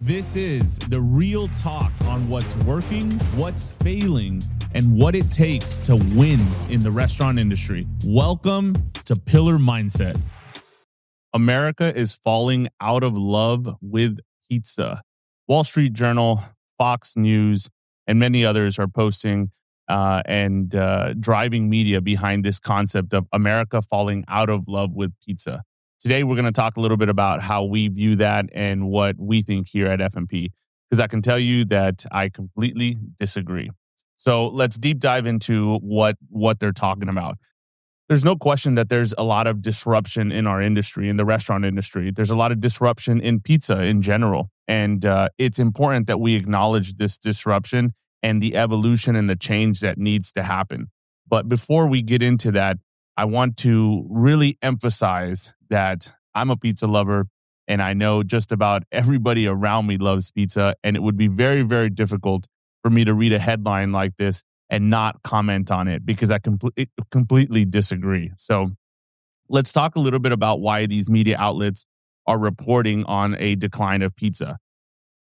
This is the real talk on what's working, what's failing, and what it takes to win in the restaurant industry. Welcome to Pillar Mindset. America is falling out of love with pizza. Wall Street Journal, Fox News, and many others are posting and driving media behind this concept of America falling out of love with pizza. Today, we're going to talk a little bit about how we view that and what we think here at F&P, because I can tell you that I completely disagree. So let's deep dive into what they're talking about. There's no question that there's a lot of disruption in our industry, in the restaurant industry. There's a lot of disruption in pizza in general. And it's important that we acknowledge this disruption and the evolution and the change that needs to happen. But before we get into that, I want to really emphasize that I'm a pizza lover and I know just about everybody around me loves pizza. And it would be very, very difficult for me to read a headline like this and not comment on it because I completely disagree. So let's talk a little bit about why these media outlets are reporting on a decline of pizza.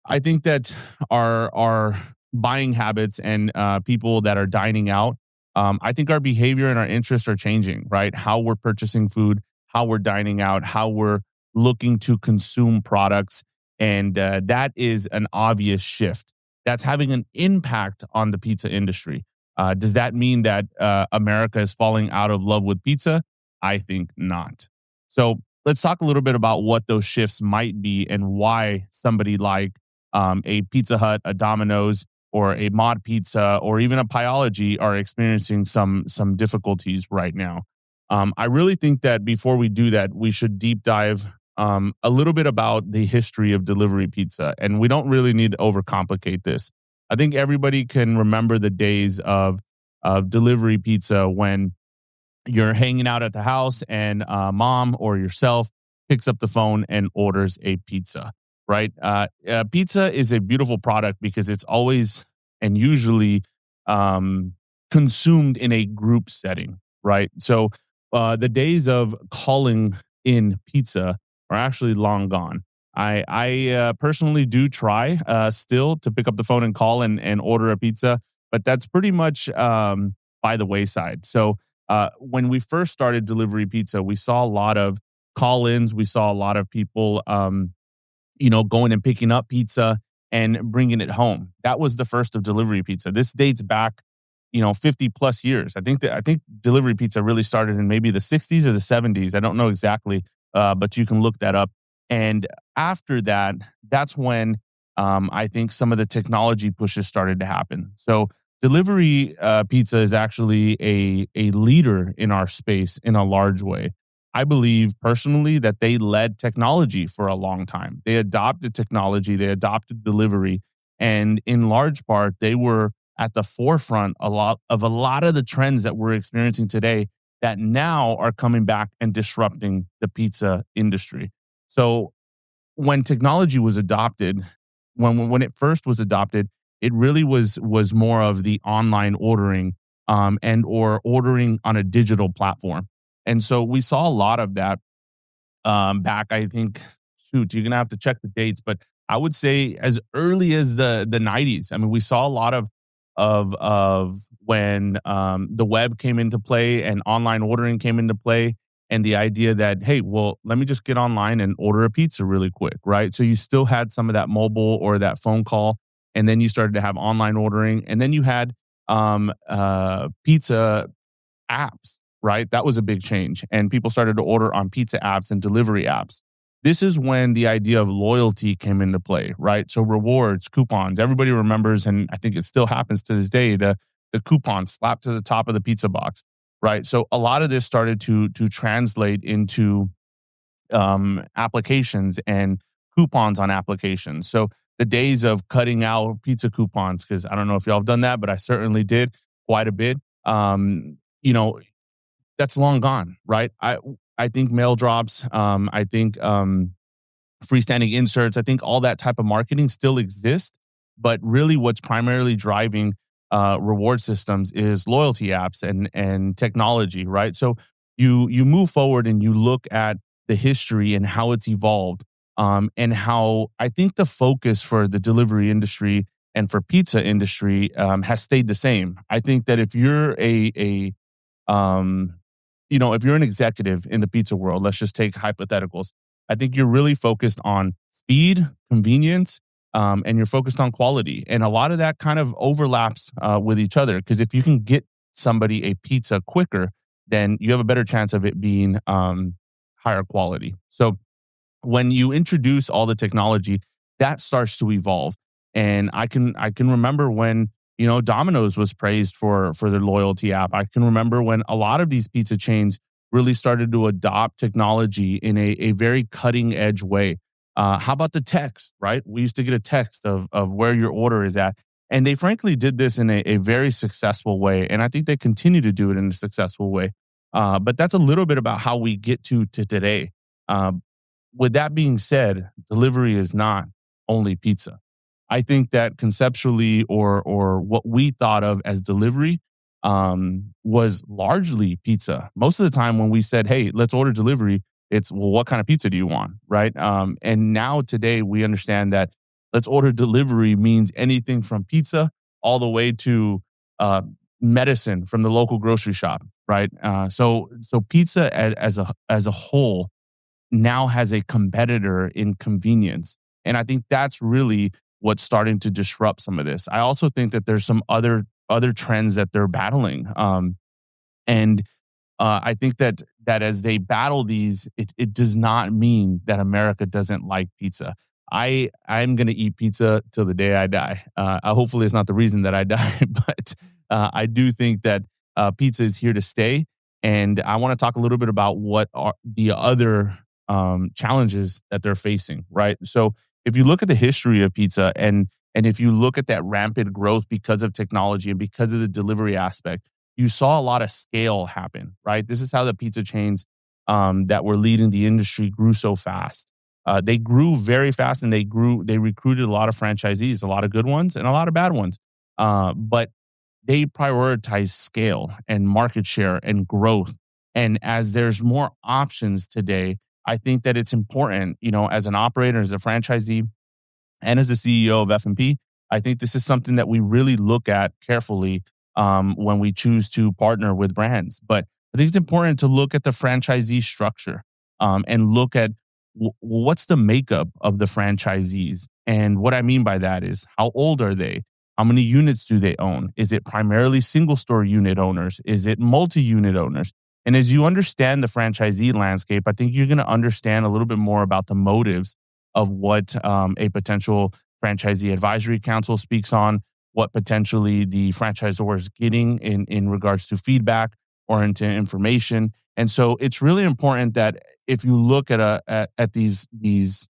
I think that our buying habits and people that are dining out, I think our behavior and our interests are changing, right? How we're purchasing food, how we're dining out, how we're looking to consume products. And that is an obvious shift. That's having an impact on the pizza industry. Does that mean that America is falling out of love with pizza? I think not. So let's talk a little bit about what those shifts might be and why somebody like a Pizza Hut, a Domino's, or a Mod Pizza, or even a Pyology are experiencing some difficulties right now. I really think that before we do that, we should deep dive a little bit about the history of delivery pizza. And we don't really need to overcomplicate this. I think everybody can remember the days of delivery pizza when you're hanging out at the house and mom or yourself picks up the phone and orders a pizza, right? Pizza is a beautiful product because it's always and usually consumed in a group setting, right? So the days of calling in pizza are actually long gone. I personally do try still to pick up the phone and call and order a pizza, but that's pretty much by the wayside. So when we first started delivery pizza, we saw a lot of call-ins. We saw a lot of people, going and picking up pizza and bringing it home. That was the first of delivery pizza. This dates back, 50 plus years. I think delivery pizza really started in maybe the 60s or the 70s. I don't know exactly, but you can look that up. And after that, that's when I think some of the technology pushes started to happen. So delivery pizza is actually a leader in our space in a large way. I believe personally that they led technology for a long time. They adopted technology, they adopted delivery, and in large part, they were at the forefront a lot of the trends that we're experiencing today that now are coming back and disrupting the pizza industry. So when technology was adopted, when it first was adopted, it really was more of the online ordering and or ordering on a digital platform. And so we saw a lot of that back, I think, you're going to have to check the dates, but I would say as early as the 90s. I mean, we saw a lot of when the web came into play and online ordering came into play. And the idea that, hey, well, let me just get online and order a pizza really quick, right? So you still had some of that mobile or that phone call, and then you started to have online ordering, and then you had pizza apps, right? That was a big change, and people started to order on pizza apps and delivery apps. This is when the idea of loyalty came into play, right? So rewards, coupons, everybody remembers, and I think it still happens to this day, the coupon slapped to the top of the pizza box. Right. So a lot of this started to translate into applications and coupons on applications. So the days of cutting out pizza coupons, because I don't know if y'all have done that, but I certainly did quite a bit. That's long gone. Right. I think mail drops. I think freestanding inserts. I think all that type of marketing still exists. But really what's primarily driving reward systems is loyalty apps and technology, right? So you move forward and you look at the history and how it's evolved. and how I think the focus for the delivery industry and for pizza industry has stayed the same. I think that if you're um, if you're an executive in the pizza world, let's just take hypotheticals. I think you're really focused on speed, convenience, and you're focused on quality. And a lot of that kind of overlaps with each other because if you can get somebody a pizza quicker, then you have a better chance of it being higher quality. So when you introduce all the technology, that starts to evolve. And I can remember when Domino's was praised for their loyalty app. I can remember when a lot of these pizza chains really started to adopt technology in a very cutting edge way. How about the text, right? We used to get a text of where your order is at. And they frankly did this in a very successful way. And I think they continue to do it in a successful way. But that's a little bit about how we get to today. Um, with that being said, delivery is not only pizza. I think that conceptually or what we thought of as delivery was largely pizza. Most of the time when we said, "Hey, let's order delivery," it's well, what kind of pizza do you want, right? And now today we understand that let's order delivery means anything from pizza all the way to uh, medicine from the local grocery shop, right? So pizza as a whole now has a competitor in convenience. And I think that's really what's starting to disrupt some of this. I also think that there's some other trends that they're battling. And I think that as they battle these, it does not mean that America doesn't like pizza. I'm gonna eat pizza till the day I die. Hopefully, it's not the reason that I die, but I do think that pizza is here to stay. And I want to talk a little bit about what are the other challenges that they're facing. Right. So if you look at the history of pizza and if you look at that rampant growth because of technology and because of the delivery aspect, you saw a lot of scale happen, right? This is how the pizza chains that were leading the industry grew so fast. They grew very fast and they recruited a lot of franchisees, a lot of good ones and a lot of bad ones. But they prioritized scale and market share and growth. And as there's more options today, I think that it's important, as an operator, as a franchisee, and as a CEO of F&P, I think this is something that we really look at carefully when we choose to partner with brands. But I think it's important to look at the franchisee structure and look at what's the makeup of the franchisees. And what I mean by that is how old are they? How many units do they own? Is it primarily single store unit owners? Is it multi unit owners? And as you understand the franchisee landscape, I think you're going to understand a little bit more about the motives of what a potential franchisee advisory council speaks on, what potentially the franchisor is getting in regards to feedback or into information. And so it's really important that if you look at these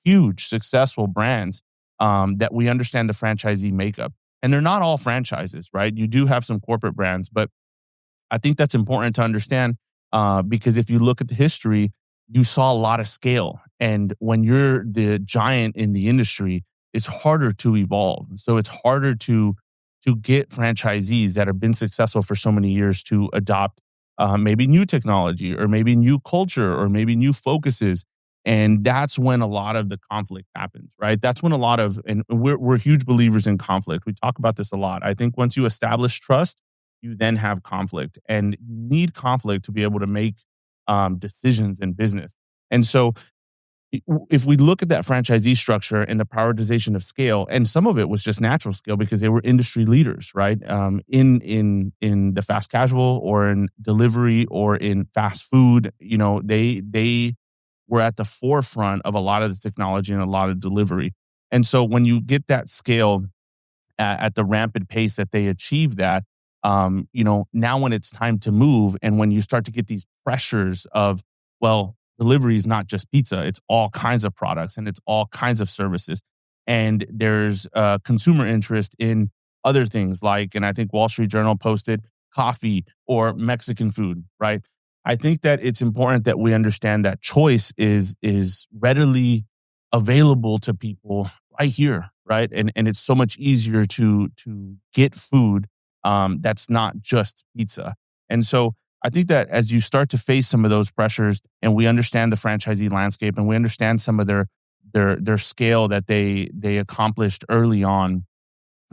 huge successful brands, that we understand the franchisee makeup. And they're not all franchises, right? You do have some corporate brands, but I think that's important to understand because if you look at the history, you saw a lot of scale. And when you're the giant in the industry, it's harder to evolve. So it's harder to get franchisees that have been successful for so many years to adopt maybe new technology or maybe new culture or maybe new focuses. And that's when a lot of the conflict happens, right? That's when a lot of, and we're huge believers in conflict. We talk about this a lot. I think once you establish trust, you then have conflict and need conflict to be able to make decisions in business. And so if we look at that franchisee structure and the prioritization of scale, and some of it was just natural scale because they were industry leaders, right? In the fast casual or in delivery or in fast food, they were at the forefront of a lot of the technology and a lot of delivery. And so when you get that scale at the rampant pace that they achieve that, now when it's time to move and when you start to get these pressures of, well, delivery is not just pizza, it's all kinds of products and it's all kinds of services. And there's consumer interest in other things like, and I think Wall Street Journal posted coffee or Mexican food, right? I think that it's important that we understand that choice is readily available to people right here, right? And it's so much easier to get food that's not just pizza. And so I think that as you start to face some of those pressures, and we understand the franchisee landscape, and we understand some of their scale that they accomplished early on,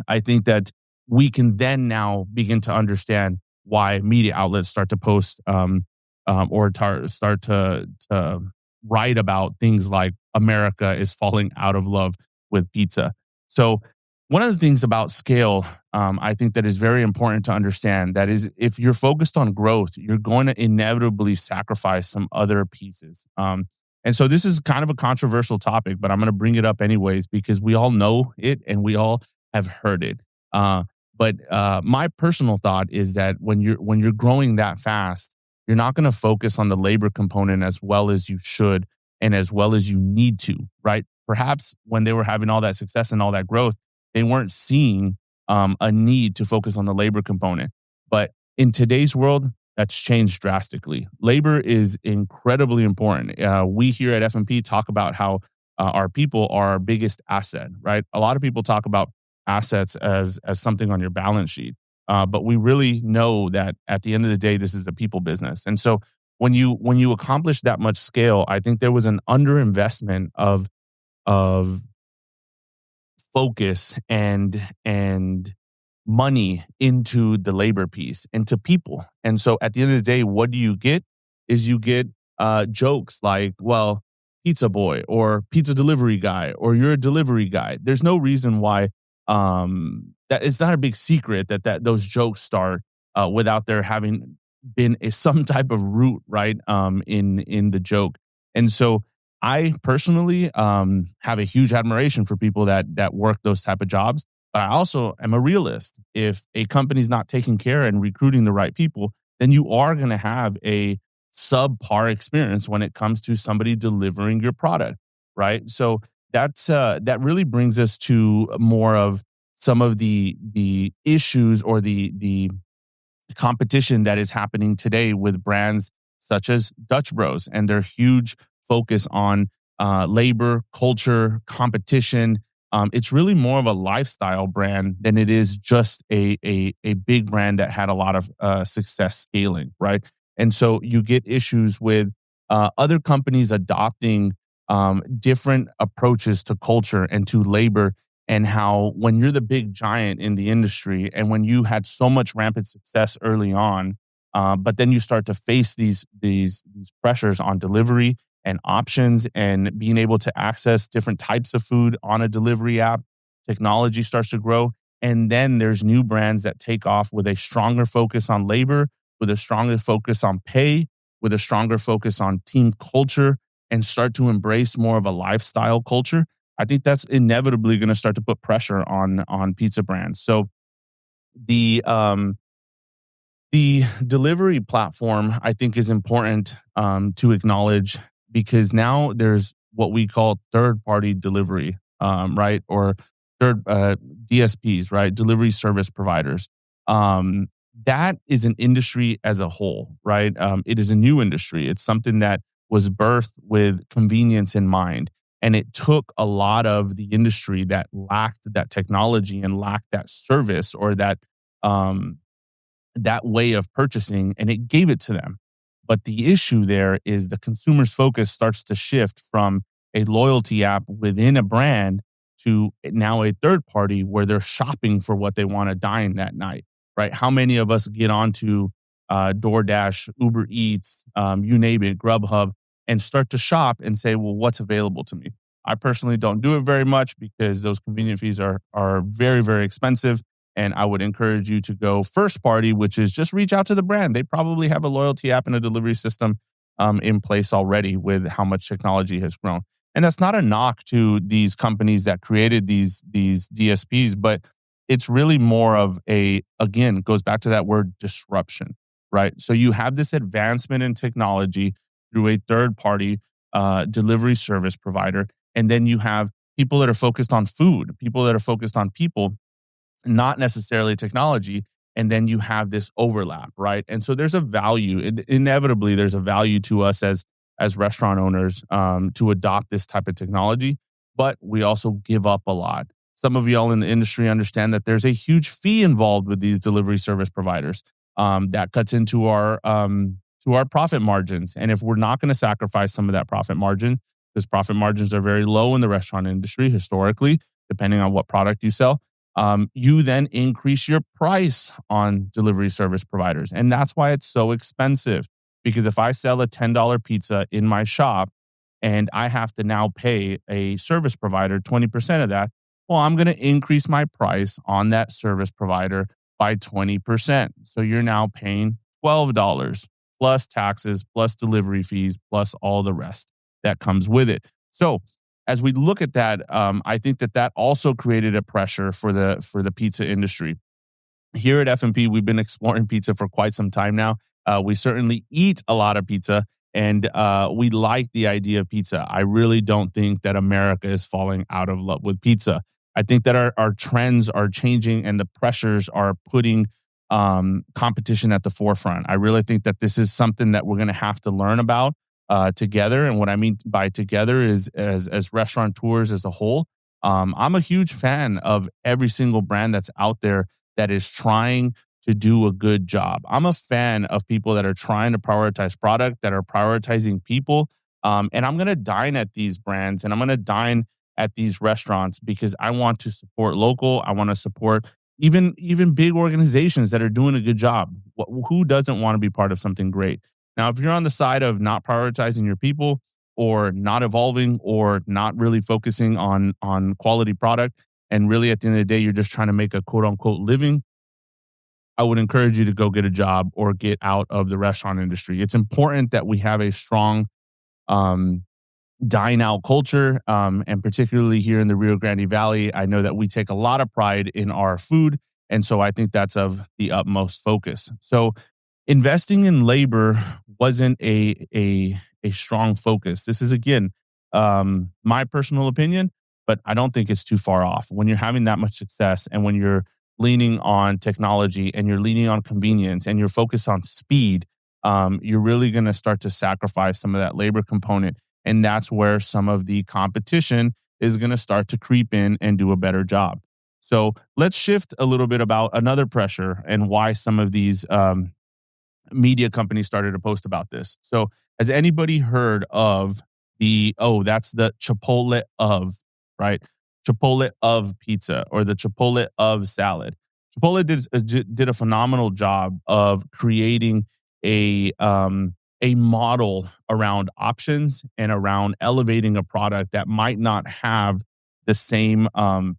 I think that we can then now begin to understand why media outlets start to post or start to write about things like America is falling out of love with pizza. So, one of the things about scale, I think that is very important to understand that is if you're focused on growth, you're going to inevitably sacrifice some other pieces. And so this is kind of a controversial topic, but I'm going to bring it up anyways because we all know it and we all have heard it. Uh, but my personal thought is that when you're growing that fast, you're not going to focus on the labor component as well as you should and as well as you need to, right? Perhaps when they were having all that success and all that growth, they weren't seeing a need to focus on the labor component. But in today's world, that's changed drastically. Labor is incredibly important. We here at F&P talk about how our people are our biggest asset, right? A lot of people talk about assets as something on your balance sheet, but we really know that at the end of the day, this is a people business. And so when you accomplish that much scale, I think there was an underinvestment of focus and money into the labor piece, into people. And so at the end of the day, what do you get is you get jokes like, well, pizza boy or pizza delivery guy, or you're a delivery guy. There's no reason why that it's not a big secret that those jokes start without there having been some type of root, right? In the joke. And so I personally have a huge admiration for people that work those type of jobs. But I also am a realist. If a company's not taking care and recruiting the right people, then you are going to have a subpar experience when it comes to somebody delivering your product, right? So that really brings us to more of some of the issues or the competition that is happening today with brands such as Dutch Bros and their huge focus on labor, culture, competition. It's really more of a lifestyle brand than it is just a big brand that had a lot of success scaling, right? And so you get issues with other companies adopting different approaches to culture and to labor, and how when you're the big giant in the industry and when you had so much rampant success early on, but then you start to face these pressures on delivery and options and being able to access different types of food on a delivery app, technology starts to grow. And then there's new brands that take off with a stronger focus on labor, with a stronger focus on pay, with a stronger focus on team culture, and start to embrace more of a lifestyle culture. I think that's inevitably going to start to put pressure on pizza brands. So the the delivery platform, I think, is important to acknowledge because now there's what we call third party delivery, right? Or third DSPs, right? Delivery service providers. That is an industry as a whole, right? It is a new industry. It's something that was birthed with convenience in mind. And it took a lot of the industry that lacked that technology and lacked that service or um, that way of purchasing, and it gave it to them. But the issue there is the consumer's focus starts to shift from a loyalty app within a brand to now a third party where they're shopping for what they want to dine that night, right? How many of us get onto DoorDash, Uber Eats, you name it, Grubhub, and start to shop and say, well, what's available to me? I personally don't do it very much because those convenient fees are very, very expensive. And I would encourage you to go first party, which is just reach out to the brand. They probably have a loyalty app and a delivery system in place already with how much technology has grown. And that's not a knock to these companies that created these DSPs, but it's really more of again, it goes back to that word disruption, right? So you have this advancement in technology through a third party delivery service provider. And then you have people that are focused on food, people that are focused on people, not necessarily technology. And then you have this overlap, right? And so there's a value, inevitably, there's a value to us as restaurant owners to adopt this type of technology, but we also give up a lot. Some of y'all in the industry understand that there's a huge fee involved with these delivery service providers. That cuts into our profit margins. And if we're not going to sacrifice some of that profit margin, because profit margins are very low in the restaurant industry historically, depending on what product you sell, you then increase your price on delivery service providers. And that's why it's so expensive. Because if I sell a $10 pizza in my shop and I have to now pay a service provider 20% of that, well, I'm going to increase my price on that service provider by 20%. So you're now paying $12 plus taxes, plus delivery fees, plus all the rest that comes with it. So as we look at that, I think that also created a pressure for the pizza industry. Here at F&P, we've been exploring pizza for quite some time now. We certainly eat a lot of pizza, and we like the idea of pizza. I really don't think that America is falling out of love with pizza. I think that our trends are changing and the pressures are putting competition at the forefront. I really think that this is something that we're going to have to learn about together. And what I mean by together is as restaurateurs as a whole. I'm a huge fan of every single brand that's out there that is trying to do a good job. I'm a fan of people that are trying to prioritize product, that are prioritizing people. And I'm going to dine at these brands and I'm going to dine at these restaurants because I want to support local. I want to support even big organizations that are doing a good job. Who doesn't want to be part of something great? Now, if you're on the side of not prioritizing your people or not evolving or not really focusing on quality product, and really at the end of the day, you're just trying to make a quote unquote living, I would encourage you to go get a job or get out of the restaurant industry. It's important that we have a strong um, dine out culture, and particularly here in the Rio Grande Valley, I know that we take a lot of pride in our food, and so I think that's of the utmost focus. So, investing in labor wasn't a strong focus. This is again my personal opinion, but I don't think it's too far off. When you're having that much success, and when you're leaning on technology, and you're leaning on convenience, and you're focused on speed, you're really going to start to sacrifice some of that labor component. And that's where some of the competition is going to start to creep in and do a better job. So let's shift a little bit about another pressure and why some of these media companies started to post about this. So has anybody heard of that's the Chipotle of, right? Chipotle of pizza or the Chipotle of salad. Chipotle did a phenomenal job of creating a model around options and around elevating a product that might not have the same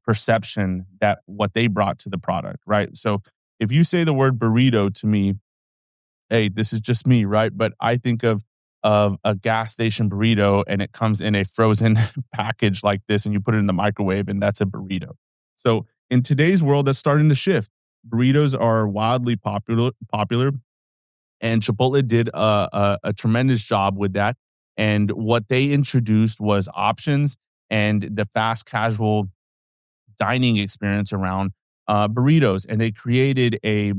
perception that what they brought to the product, right? So if you say the word burrito to me, hey, this is just me, right? But I think of a gas station burrito and it comes in a frozen package like this and you put it in the microwave and that's a burrito. So in today's world, that's starting to shift. Burritos are wildly popular, and Chipotle did a tremendous job with that. And what they introduced was options and the fast casual dining experience around burritos. And they created a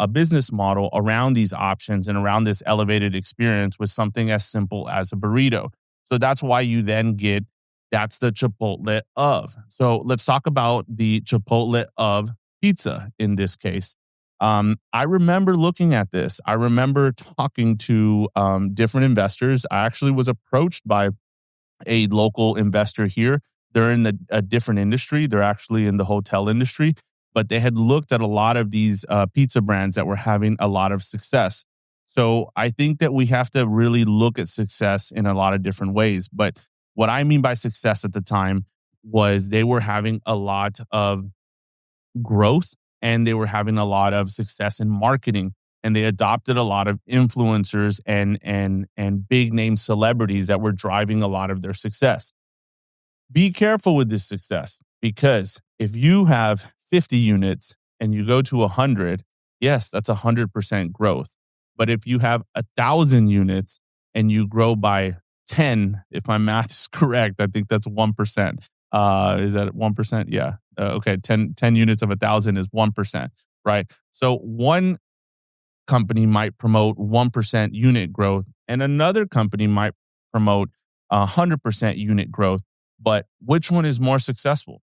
business model around these options and around this elevated experience with something as simple as a burrito. So that's why you then get that's the Chipotle of. So let's talk about the Chipotle of pizza in this case. I remember looking at this. I remember talking to different investors. I actually was approached by a local investor here. They're in a different industry. They're actually in the hotel industry, but they had looked at a lot of these pizza brands that were having a lot of success. So I think that we have to really look at success in a lot of different ways. But what I mean by success at the time was they were having a lot of growth and they were having a lot of success in marketing, and they adopted a lot of influencers and big name celebrities that were driving a lot of their success. Be careful with this success, because if you have 50 units and you go to 100, yes, that's 100% growth. But if you have 1,000 units and you grow by 10, if my math is correct, I think that's 1%. Is that 1%? Yeah. Okay. 10 units of 1,000 is 1%, right? So one company might promote 1% unit growth and another company might promote 100% unit growth. But which one is more successful?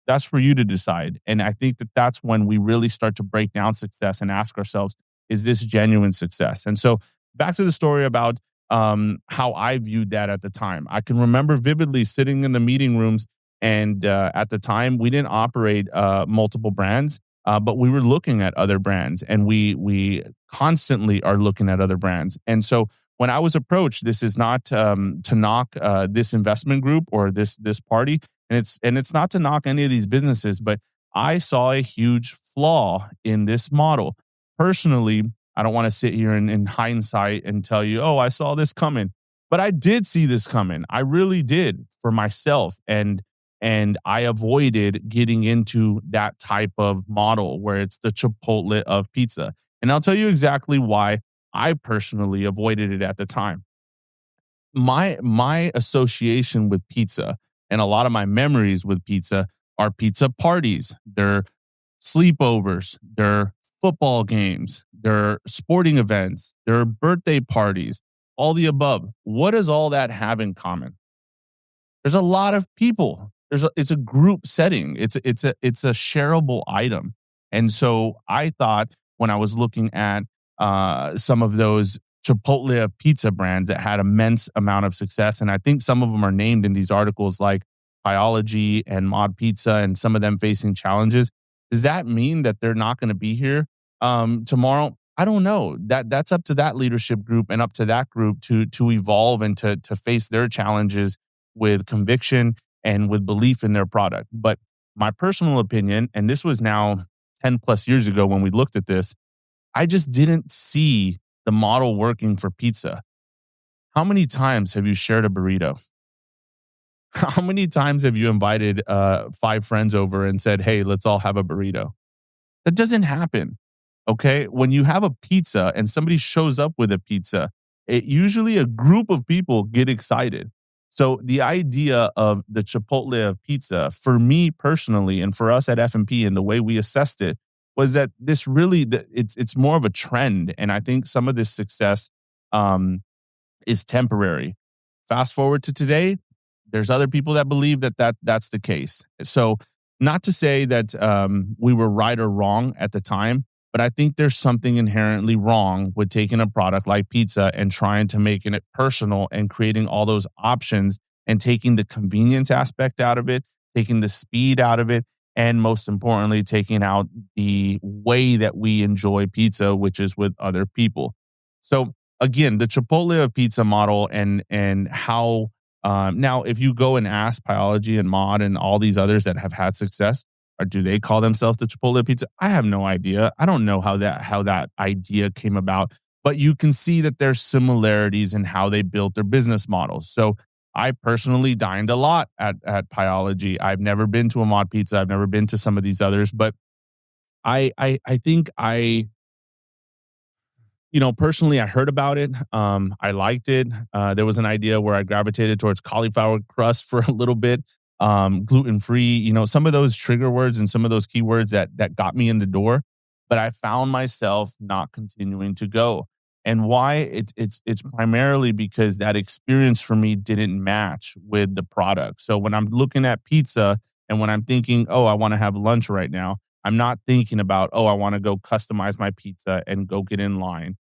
That's for you to decide. And I think that that's when we really start to break down success and ask ourselves, is this genuine success? And so back to the story about how I viewed that at the time. I can remember vividly sitting in the meeting rooms, and at the time we didn't operate multiple brands, but we were looking at other brands, and we constantly are looking at other brands. And so when I was approached, this is not to knock this investment group or this party, and it's not to knock any of these businesses, but I saw a huge flaw in this model. Personally, I don't want to sit here in hindsight and tell you, oh, I saw this coming, but I did see this coming. I really did for myself, and I avoided getting into that type of model where it's the Chipotle of pizza. And I'll tell you exactly why I personally avoided it at the time. My association with pizza and a lot of my memories with pizza are pizza parties. They're sleepovers, they're football games, they're sporting events, they're birthday parties, all the above. What does all that have in common? There's a lot of people. It's a group setting. It's a shareable item. And so I thought when I was looking at some of those Chipotle pizza brands that had immense amount of success, and I think some of them are named in these articles like Biology and Mod Pizza, and some of them facing challenges. Does that mean that they're not going to be here tomorrow? I don't know. That's up to that leadership group and up to that group to evolve and to face their challenges with conviction and with belief in their product. But my personal opinion, and this was now 10 plus years ago when we looked at this, I just didn't see the model working for pizza. How many times have you shared a burrito? How many times have you invited five friends over and said, hey, let's all have a burrito? That doesn't happen. Okay. When you have a pizza and somebody shows up with a pizza, it usually a group of people get excited. So the idea of the Chipotle of pizza, for me personally, and for us at F&P and the way we assessed it, was that this really it's more of a trend, and I think some of this success um, is temporary. Fast forward to today, there's other people that believe that's the case. So, not to say that we were right or wrong at the time, but I think there's something inherently wrong with taking a product like pizza and trying to making it personal and creating all those options and taking the convenience aspect out of it, taking the speed out of it, and most importantly, taking out the way that we enjoy pizza, which is with other people. So again, the Chipotle of pizza model and how now if you go and ask Biology and Mod and all these others that have had success, or do they call themselves the Chipotle pizza? I have no idea. I don't know how that idea came about, but you can see that there's similarities in how they built their business models. So I personally dined a lot at Biology. I've never been to a Mod Pizza. I've never been to some of these others, but I think personally, I heard about it. I liked it. There was an idea where I gravitated towards cauliflower crust for a little bit, gluten free. Some of those trigger words and some of those keywords that got me in the door. But I found myself not continuing to go. And why? It's primarily because that experience for me didn't match with the product. So when I'm looking at pizza and when I'm thinking, oh, I want to have lunch right now, I'm not thinking about, oh, I want to go customize my pizza and go get in line.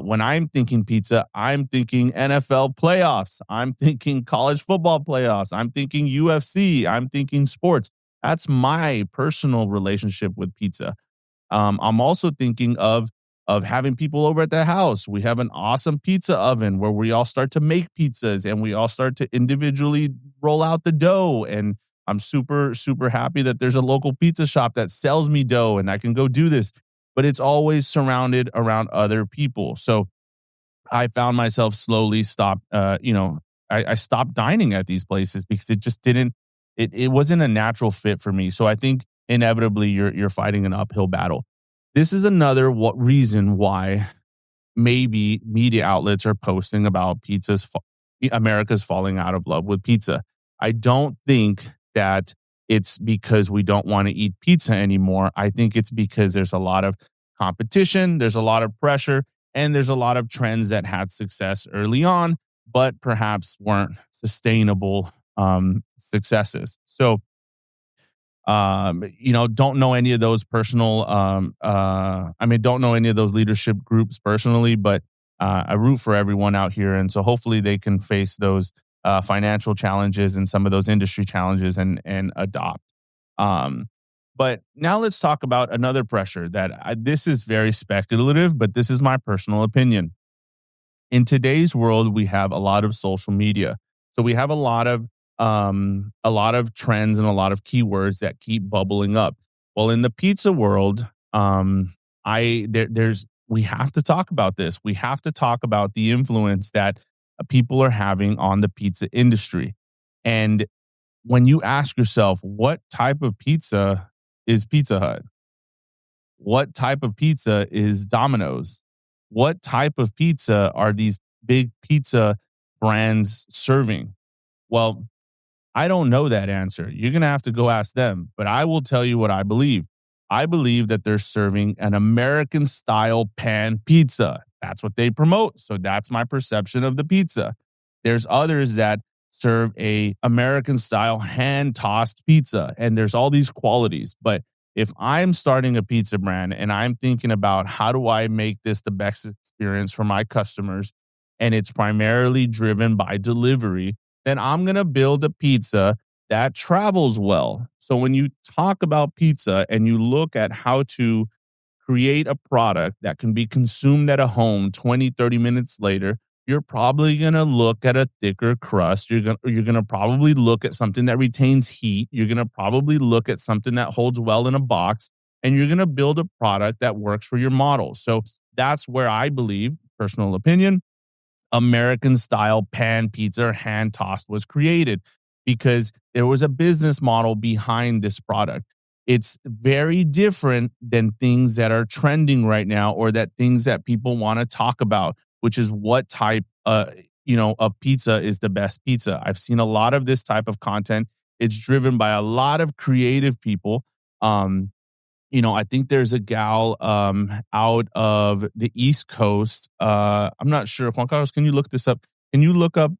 When I'm thinking pizza, I'm thinking NFL playoffs. I'm thinking college football playoffs. I'm thinking UFC. I'm thinking sports. That's my personal relationship with pizza. I'm also thinking of having people over at the house. We have an awesome pizza oven where we all start to make pizzas and we all start to individually roll out the dough. And I'm super, super happy that there's a local pizza shop that sells me dough and I can go do this. But it's always surrounded around other people. So I found myself slowly I stopped dining at these places because it just didn't, it wasn't a natural fit for me. So I think inevitably you're fighting an uphill battle. This is another reason why maybe media outlets are posting about America's falling out of love with pizza. I don't think that it's because we don't want to eat pizza anymore. I think it's because there's a lot of competition, there's a lot of pressure, and there's a lot of trends that had success early on, but perhaps weren't sustainable successes. So Don't know any of those don't know any of those leadership groups personally, but I root for everyone out here. And so hopefully they can face those financial challenges and some of those industry challenges and adopt. Um, but now let's talk about another pressure this is very speculative, but this is my personal opinion. In today's world, we have a lot of social media. So we have a lot of trends and a lot of keywords that keep bubbling up. Well, in the pizza world, we have to talk about this. We have to talk about the influence that people are having on the pizza industry. And when you ask yourself, what type of pizza is Pizza Hut? What type of pizza is Domino's? What type of pizza are these big pizza brands serving? Well, I don't know that answer. You're going to have to go ask them, but I will tell you what I believe. I believe that they're serving an American style pan pizza. That's what they promote. So that's my perception of the pizza. There's others that serve a American style hand tossed pizza, and there's all these qualities. But if I'm starting a pizza brand and I'm thinking about how do I make this the best experience for my customers, and it's primarily driven by delivery, then I'm going to build a pizza that travels well. So when you talk about pizza and you look at how to create a product that can be consumed at a home 20, 30 minutes later, you're probably going to look at a thicker crust. You're going to probably look at something that retains heat. You're going to probably look at something that holds well in a box, and you're going to build a product that works for your model. So that's where I believe, personal opinion, American style pan pizza or hand tossed was created, because there was a business model behind this product. It's very different than things that are trending right now, or that things that people want to talk about, which is what type of pizza is the best pizza. I've seen a lot of this type of content. It's driven by a lot of creative people. I think there's a gal out of the East Coast. I'm not sure. Juan Carlos, can you look this up? Can you look up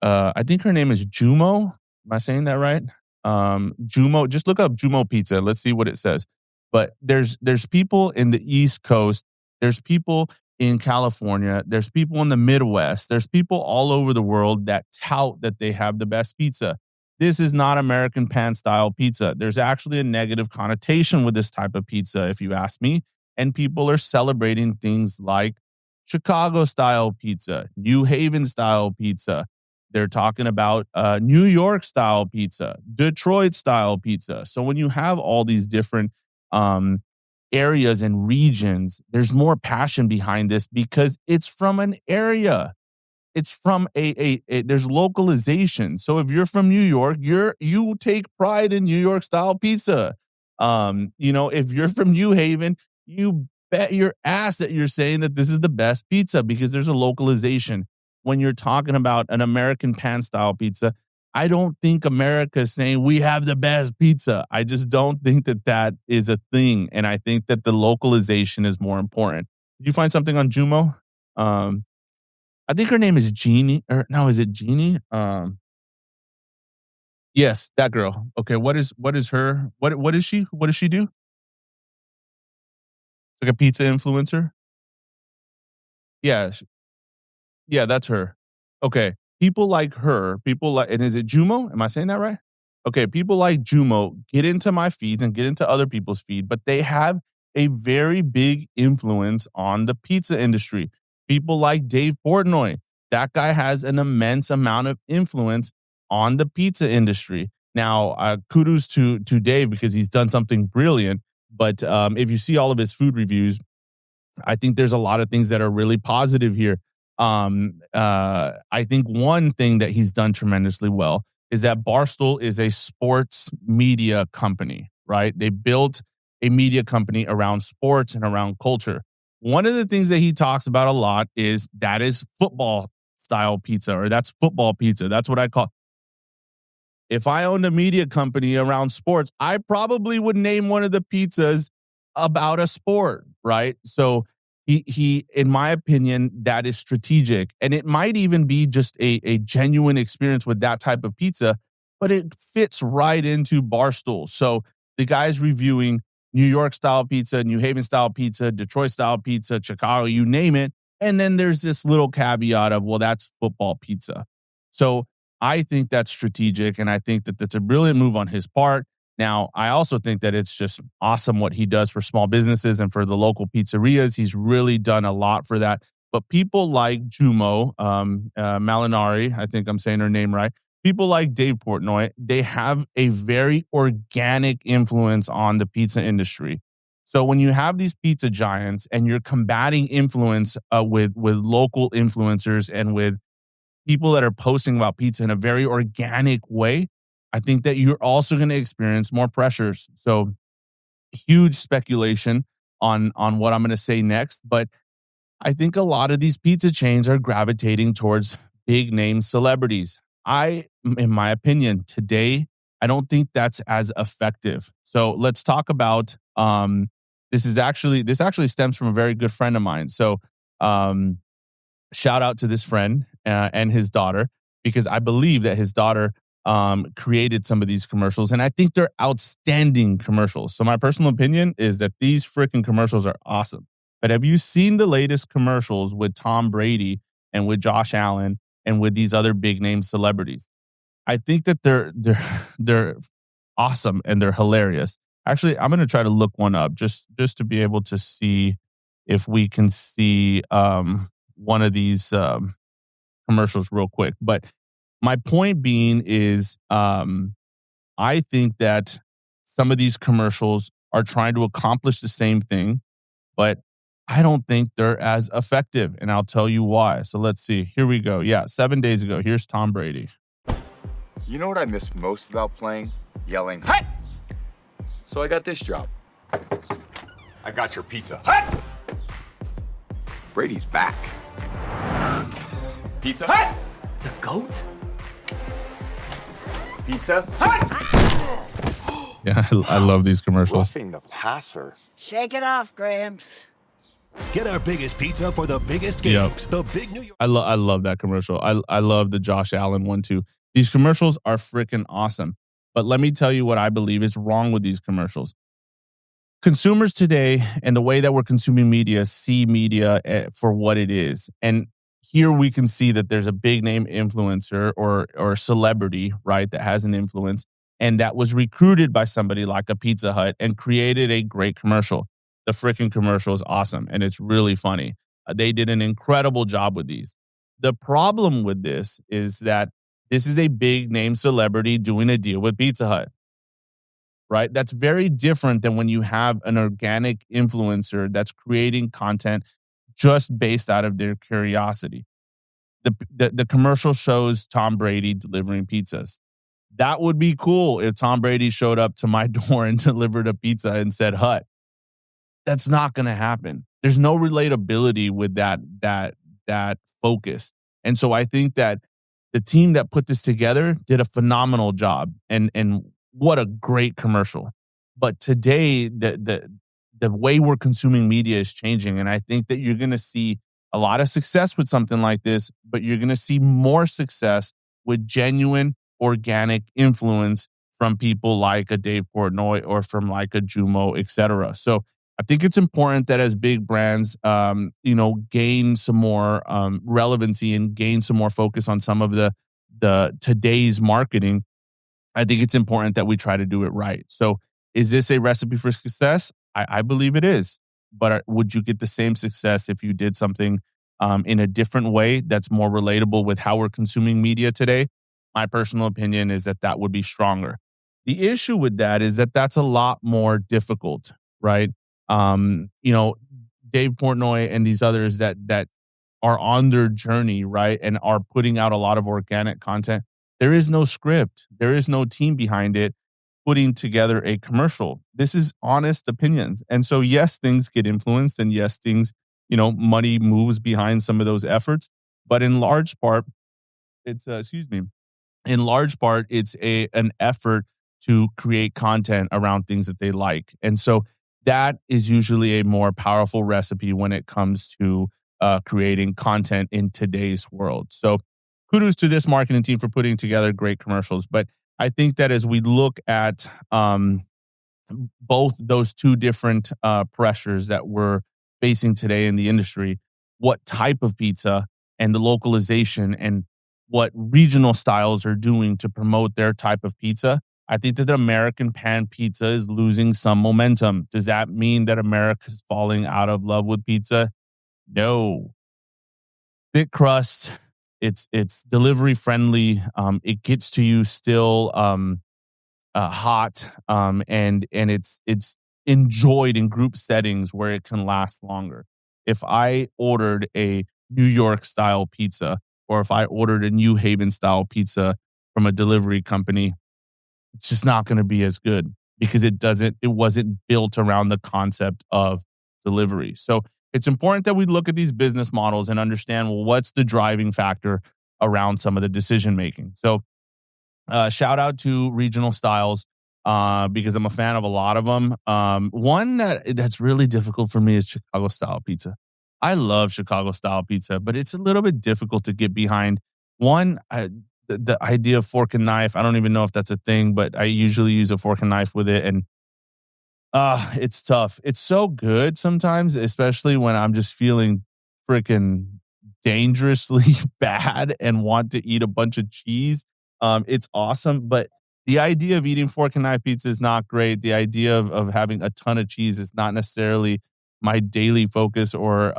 I think her name is Jumo. Am I saying that right? Jumo, just look up Jumo Pizza. Let's see what it says. But there's people in the East Coast, there's people in California, there's people in the Midwest, there's people all over the world that tout that they have the best pizza. This is not American pan style pizza. There's actually a negative connotation with this type of pizza, if you ask me. And people are celebrating things like Chicago style pizza, New Haven style pizza. They're talking about New York style pizza, Detroit style pizza. So when you have all these different areas and regions, there's more passion behind this because it's from an area. It's from there's localization. So if you're from New York, you take pride in New York style pizza. If you're from New Haven, you bet your ass that you're saying that this is the best pizza because there's a localization. When you're talking about an American pan style pizza, I don't think America is saying we have the best pizza. I just don't think that is a thing. And I think that the localization is more important. Did you find something on Jumo? I think her name is Jeannie. Or no, is it Jeannie? Yes, that girl. Okay, what is her? What is she? What does she do? Like a pizza influencer? Yeah, yeah, that's her. Okay. People like her, and is it Jumo? Am I saying that right? Okay. People like Jumo get into my feeds and get into other people's feed, but they have a very big influence on the pizza industry. People like Dave Portnoy. That guy has an immense amount of influence on the pizza industry. Now, kudos to Dave because he's done something brilliant. But if you see all of his food reviews, I think there's a lot of things that are really positive here. I think one thing that he's done tremendously well is that Barstool is a sports media company, right? They built a media company around sports and around culture. One of the things that he talks about a lot is football style pizza, or that's football pizza. That's what I call. If I owned a media company around sports, I probably would name one of the pizzas about a sport, right? So he, in my opinion, that is strategic. And it might even be just a genuine experience with that type of pizza. but it fits right into Barstool. So the guy's reviewing New York style pizza, New Haven style pizza, Detroit style pizza, Chicago, you name it. And then there's this little caveat of, well, that's football pizza. So I think that's strategic, and I think that that's a brilliant move on his part. Now, I also think that it's just awesome what he does for small businesses and for the local pizzerias. He's really done a lot for that. But people like Jumo, Malinari, I think I'm saying her name right. People like Dave Portnoy, they have a very organic influence on the pizza industry. So when you have these pizza giants and you're combating influence with local influencers and with people that are posting about pizza in a very organic way, I think that you're also going to experience more pressures. So huge speculation on what I'm going to say next, but I think a lot of these pizza chains are gravitating towards big name celebrities. In my opinion, today, I don't think that's as effective. So let's talk about this actually stems from a very good friend of mine. So shout out to this friend and his daughter, because I believe that his daughter created some of these commercials, and I think they're outstanding commercials. So my personal opinion is that these freaking commercials are awesome. But have you seen the latest commercials with Tom Brady and with Josh Allen and with these other big name celebrities? I think that they're awesome and they're hilarious. Actually, I'm going to try to look one up just to be able to see if we can see one of these commercials real quick. But my point being is I think that some of these commercials are trying to accomplish the same thing, but I don't think they're as effective, and I'll tell you why. So let's see. Here we go. Yeah, 7 days ago. Here's Tom Brady. You know what I miss most about playing? Yelling, "Hut!" So I got this job. I got your pizza. Hut! Brady's back. Pizza Hut! The goat? Pizza Hut! Yeah, I love these commercials. Roughing the passer. Shake it off, Gramps. Get our biggest pizza for the biggest games. Yep. The big New York. I love that commercial. I love the Josh Allen one too. These commercials are freaking awesome. But let me tell you what I believe is wrong with these commercials. Consumers today and the way that we're consuming media see media for what it is. And here we can see that there's a big name influencer or celebrity, right, that has an influence and that was recruited by somebody like a Pizza Hut and created a great commercial. The freaking commercial is awesome and it's really funny. They did an incredible job with these. The problem with this is that this is a big name celebrity doing a deal with Pizza Hut, right? That's very different than when you have an organic influencer that's creating content just based out of their curiosity. The commercial shows Tom Brady delivering pizzas. That would be cool if Tom Brady showed up to my door and delivered a pizza and said Hut. That's not going to happen. There's no relatability with that focus. And so I think that the team that put this together did a phenomenal job, and what a great commercial. But today, the way we're consuming media is changing, and I think that you're going to see a lot of success with something like this, but you're going to see more success with genuine, organic influence from people like a Dave Portnoy or from like a Jumo, etc. So I think it's important that as big brands, gain some more relevancy and gain some more focus on some of the today's marketing. I think it's important that we try to do it right. So is this a recipe for success? I believe it is. But would you get the same success if you did something in a different way that's more relatable with how we're consuming media today? My personal opinion is that would be stronger. The issue with that is that that's a lot more difficult, right? Dave Portnoy and these others that are on their journey, right, and are putting out a lot of organic content. There is no script. There is no team behind it putting together a commercial. This is honest opinions. And so, yes, things get influenced, and yes, things, money moves behind some of those efforts. But in large part, it's an effort to create content around things that they like. And so that is usually a more powerful recipe when it comes to creating content in today's world. So kudos to this marketing team for putting together great commercials. But I think that as we look at both those two different pressures that we're facing today in the industry, what type of pizza and the localization and what regional styles are doing to promote their type of pizza, I think that the American pan pizza is losing some momentum. Does that mean that America's falling out of love with pizza? No. Thick crust, it's delivery friendly. It gets to you still hot, and it's enjoyed in group settings where it can last longer. If I ordered a New York style pizza, or if I ordered a New Haven style pizza from a delivery company, it's just not going to be as good because it wasn't built around the concept of delivery. So it's important that we look at these business models and understand, well, what's the driving factor around some of the decision making. So shout out to regional styles because I'm a fan of a lot of them. One that's really difficult for me is Chicago style pizza. I love Chicago style pizza, but it's a little bit difficult to get behind. One, the idea of fork and knife, I don't even know if that's a thing, but I usually use a fork and knife with it. And it's tough. It's so good sometimes, especially when I'm just feeling freaking dangerously bad and want to eat a bunch of cheese. It's awesome, but the idea of eating fork and knife pizza is not great. The idea of having a ton of cheese is not necessarily my daily focus or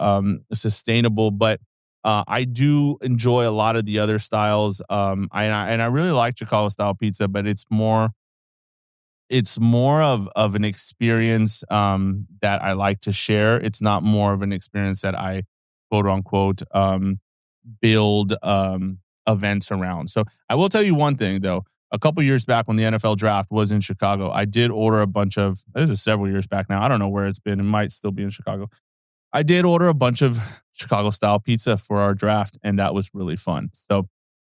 sustainable, but I do enjoy a lot of the other styles. And I really like Chicago style pizza, but it's more of an experience that I like to share. It's not more of an experience that I quote unquote build events around. So I will tell you one thing though. A couple years back when the NFL draft was in Chicago, I did order a bunch of, this is several years back now. I don't know where it's been. It might still be in Chicago. I did order a bunch of Chicago style pizza for our draft, and that was really fun. So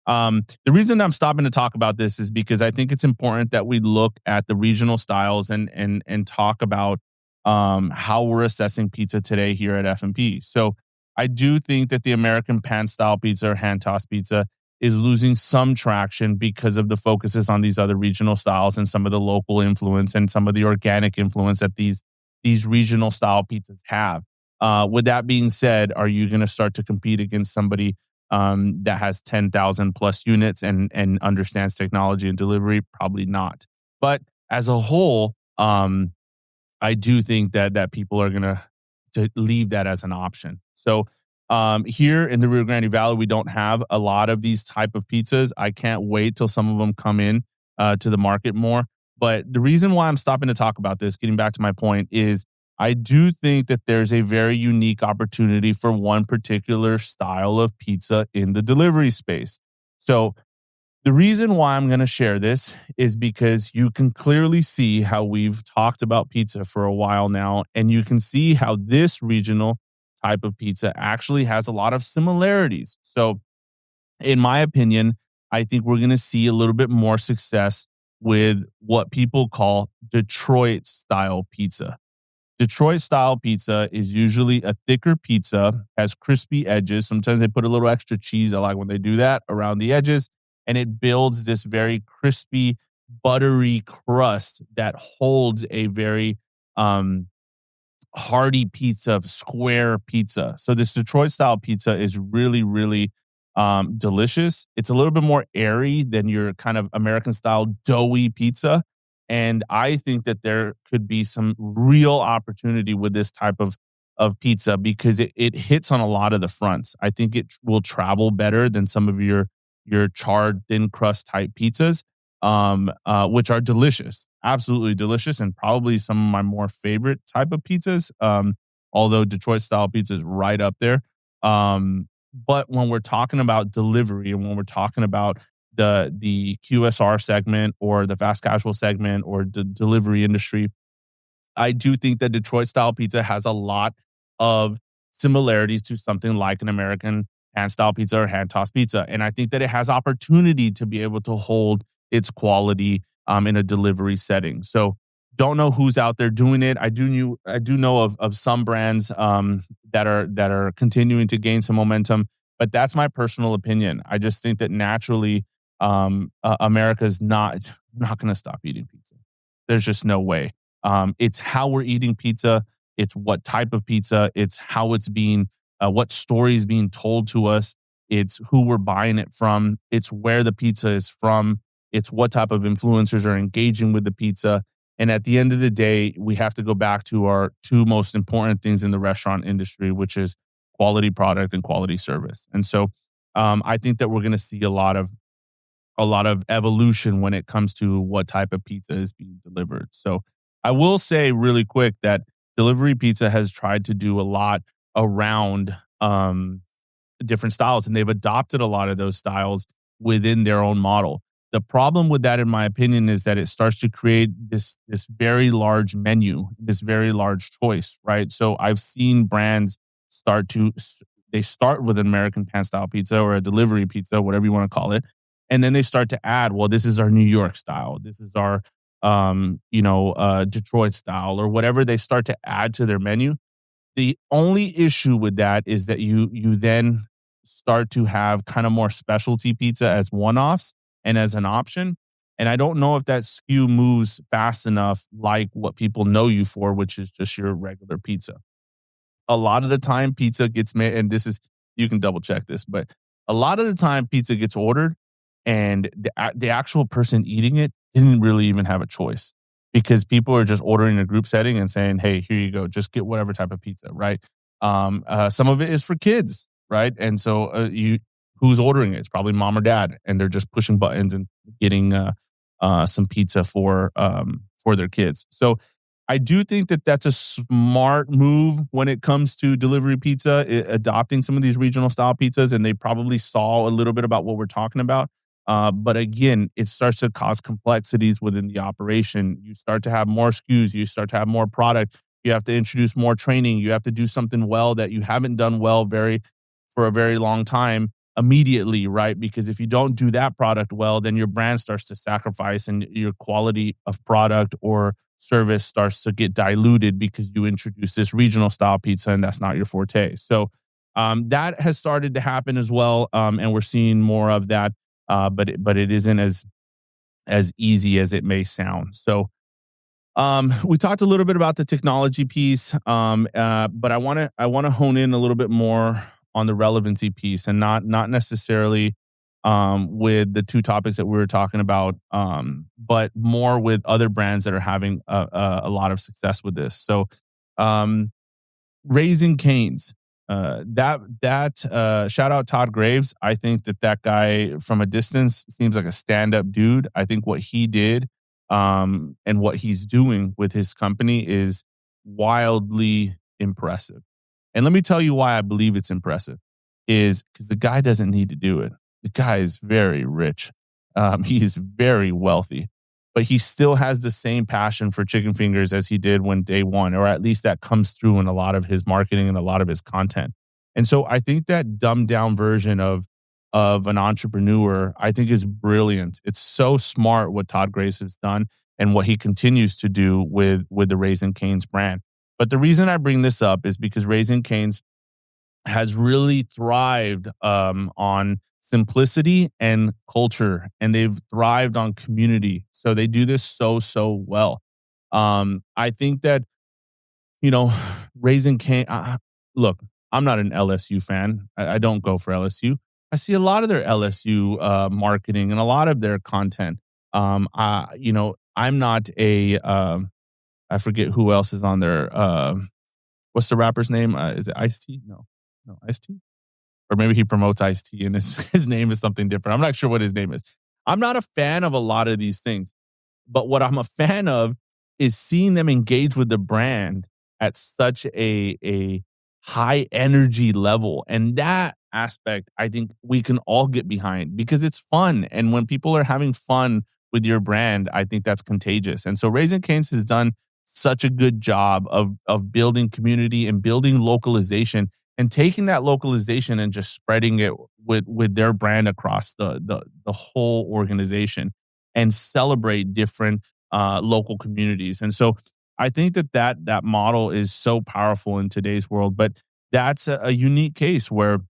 the reason I'm stopping to talk about this is because I think it's important that we look at the regional styles and talk about how we're assessing pizza today here at F&P. So I do think that the American pan style pizza or hand tossed pizza is losing some traction because of the focuses on these other regional styles and some of the local influence and some of the organic influence that these regional style pizzas have. With that being said, are you going to start to compete against somebody that has 10,000 plus units and understands technology and delivery? Probably not. But as a whole, I do think that people are going to leave that as an option. So here in the Rio Grande Valley, we don't have a lot of these type of pizzas. I can't wait till some of them come in to the market more. But the reason why I'm stopping to talk about this, getting back to my point, is I do think that there's a very unique opportunity for one particular style of pizza in the delivery space. So the reason why I'm going to share this is because you can clearly see how we've talked about pizza for a while now, and you can see how this regional type of pizza actually has a lot of similarities. So in my opinion, I think we're going to see a little bit more success with what people call Detroit style pizza. Detroit style pizza is usually a thicker pizza, has crispy edges. Sometimes they put a little extra cheese. I like when they do that around the edges. And it builds this very crispy, buttery crust that holds a very hearty pizza, square pizza. So this Detroit style pizza is really, really delicious. It's a little bit more airy than your kind of American style doughy pizza. And I think that there could be some real opportunity with this type of pizza because it hits on a lot of the fronts. I think it will travel better than some of your charred thin crust type pizzas, which are delicious, absolutely delicious, and probably some of my more favorite type of pizzas. Although Detroit style pizza is right up there. But when we're talking about delivery and when we're talking about the QSR segment or the fast casual segment or the delivery industry, I do think that Detroit style pizza has a lot of similarities to something like an American hand style pizza or hand tossed pizza. And I think that it has opportunity to be able to hold its quality in a delivery setting. So don't know who's out there doing it. I do know of some brands that are continuing to gain some momentum, but that's my personal opinion. I just think that naturally America's not going to stop eating pizza. There's just no way. It's how we're eating pizza. It's what type of pizza. It's how it's being, what story is being told to us. It's who we're buying it from. It's where the pizza is from. It's what type of influencers are engaging with the pizza. And at the end of the day, we have to go back to our two most important things in the restaurant industry, which is quality product and quality service. And so I think that we're going to see a lot of evolution when it comes to what type of pizza is being delivered. So I will say really quick that delivery pizza has tried to do a lot around different styles, and they've adopted a lot of those styles within their own model. The problem with that, in my opinion, is that it starts to create this very large menu, this very large choice, right? So I've seen brands they start with an American pan style pizza or a delivery pizza, whatever you want to call it, and then they start to add, well, this is our New York style, this is our Detroit style, or whatever they start to add to their menu. The only issue with that is that you then start to have kind of more specialty pizza as one-offs and as an option. And I don't know if that SKU moves fast enough like what people know you for, which is just your regular pizza. A lot of the time pizza gets made, and you can double check this, but a lot of the time pizza gets ordered and the actual person eating it didn't really even have a choice, because people are just ordering in a group setting and saying, hey, here you go, just get whatever type of pizza, right? Some of it is for kids, right? And so who's ordering it? It's probably mom or dad, and they're just pushing buttons and getting some pizza for their kids. So I do think that that's a smart move when it comes to delivery pizza, adopting some of these regional style pizzas, and they probably saw a little bit about what we're talking about. But again, it starts to cause complexities within the operation. You start to have more SKUs, you start to have more product, you have to introduce more training, you have to do something well that you haven't done well for a very long time immediately, right? Because if you don't do that product well, then your brand starts to sacrifice and your quality of product or service starts to get diluted because you introduce this regional style pizza and that's not your forte. So that has started to happen as well, and we're seeing more of that. But it isn't as easy as it may sound. So we talked a little bit about the technology piece, but I want to hone in a little bit more on the relevancy piece, and not necessarily with the two topics that we were talking about, but more with other brands that are having a lot of success with this. So Raising Cane's. Shout out Todd Graves. I think that guy from a distance seems like a stand-up dude. I think what he did and what he's doing with his company is wildly impressive. And let me tell you why I believe it's impressive, is because the guy doesn't need to do it. The guy is very rich. He is very wealthy, but he still has the same passion for chicken fingers as he did when day one, or at least that comes through in a lot of his marketing and a lot of his content. And so I think that dumbed down version of an entrepreneur, I think, is brilliant. It's so smart what Todd Grace has done and what he continues to do with the Raising Cane's brand. But the reason I bring this up is because Raising Cane's has really thrived on simplicity and culture, and they've thrived on community. So they do this so well. I think that, Raising Cane, look, I'm not an LSU fan. I don't go for LSU. I see a lot of their LSU marketing and a lot of their content. I'm not I forget who else is on there. What's the rapper's name? Is it Ice-T? No, Ice-T? Or maybe he promotes Ice-T and his name is something different. I'm not sure what his name is. I'm not a fan of a lot of these things. But what I'm a fan of is seeing them engage with the brand at such a high energy level. And that aspect, I think we can all get behind because it's fun. And when people are having fun with your brand, I think that's contagious. And so Raising Cane's has done such a good job of building community and building localization and taking that localization and just spreading it with their brand across the whole organization and celebrate different local communities. And so I think that model is so powerful in today's world. But that's a unique case where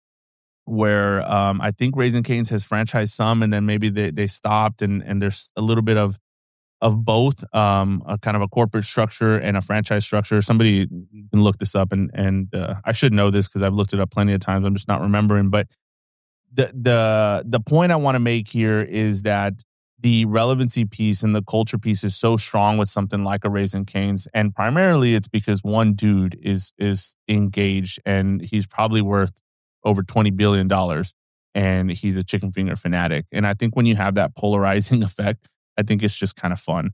where I think Raising Cane's has franchised some, and then maybe they stopped, and there's a little bit of both, a kind of a corporate structure and a franchise structure. Somebody can look this up, and I should know this because I've looked it up plenty of times. I'm just not remembering. But the point I want to make here is that the relevancy piece and the culture piece is so strong with something like a Raising Cane's, and primarily it's because one dude is engaged, and he's probably worth over $20 billion, and he's a chicken finger fanatic. And I think when you have that polarizing effect, I think it's just kind of fun.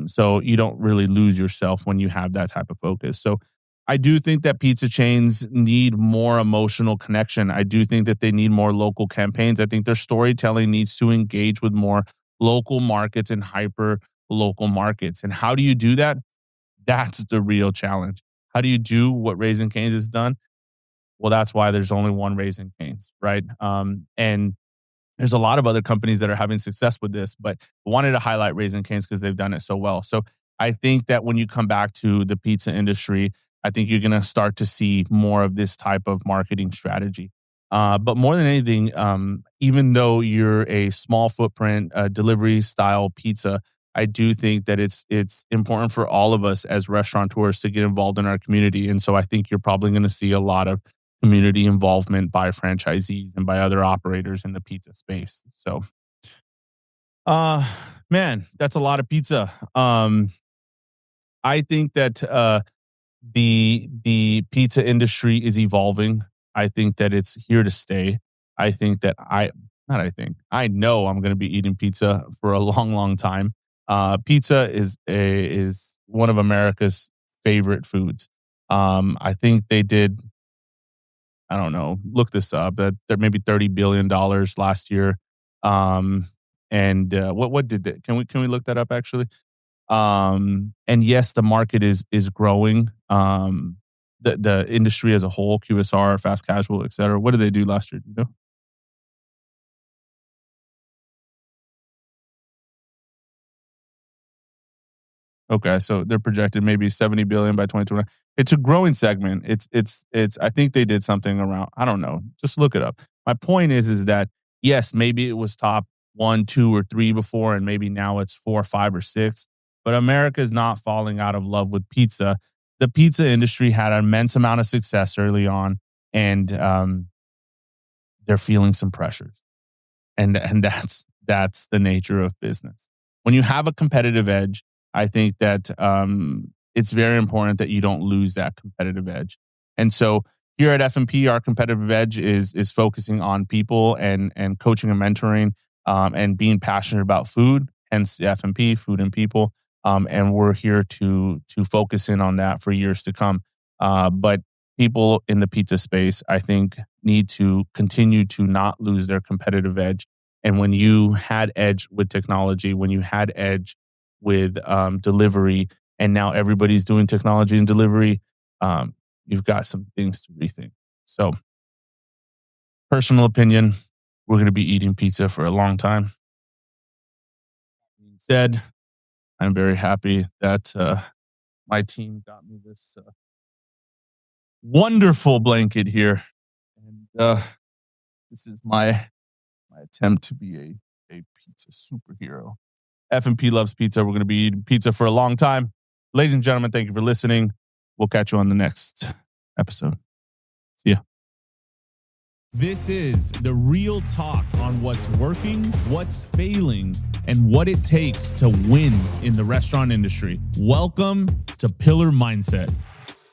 So you don't really lose yourself when you have that type of focus. So I do think that pizza chains need more emotional connection. I do think that they need more local campaigns. I think their storytelling needs to engage with more local markets and hyper local markets. And how do you do that? That's the real challenge. How do you do what Raising Cane's has done? Well, that's why there's only one Raising Cane's, right? And there's a lot of other companies that are having success with this, but I wanted to highlight Raising Cane's because they've done it so well. So I think that when you come back to the pizza industry, I think you're going to start to see more of this type of marketing strategy. But more than anything, even though you're a small footprint delivery style pizza, I do think that it's important for all of us as restaurateurs to get involved in our community. And so I think you're probably going to see a lot of community involvement by franchisees and by other operators in the pizza space. So, man, that's a lot of pizza. I think that the pizza industry is evolving. I think that it's here to stay. I think that I know I'm going to be eating pizza for a long, long time. Pizza is one of America's favorite foods. I think they did, I don't know, look this up. There maybe $30 billion last year. And what did that? Can we look that up actually? And yes, the market is growing. The industry as a whole, QSR, fast casual, et cetera. What did they do last year? Do you know? Okay, so they're projected maybe 70 billion by 2020. It's a growing segment. It's I think they did something around, I don't know. Just look it up. My point is that yes, maybe it was top 1, 2, or 3 before, and maybe now it's 4, 5, or 6. But America is not falling out of love with pizza. The pizza industry had an immense amount of success early on, and they're feeling some pressures. And that's the nature of business. When you have a competitive edge, I think that it's very important that you don't lose that competitive edge. And so here at F&P, our competitive edge is focusing on people and coaching and mentoring and being passionate about food, hence F&P, food and people. And we're here to focus in on that for years to come. But people in the pizza space, I think, need to continue to not lose their competitive edge. And when you had edge with technology, when you had edge with delivery, and now everybody's doing technology and delivery, you've got some things to rethink. So, personal opinion, we're going to be eating pizza for a long time. That being said, I'm very happy that my team got me this wonderful blanket here. And this is my attempt to be a pizza superhero. F&P loves pizza. We're going to be eating pizza for a long time. Ladies and gentlemen, thank you for listening. We'll catch you on the next episode. See ya. This is the real talk on what's working, what's failing, and what it takes to win in the restaurant industry. Welcome to Pillar Mindset.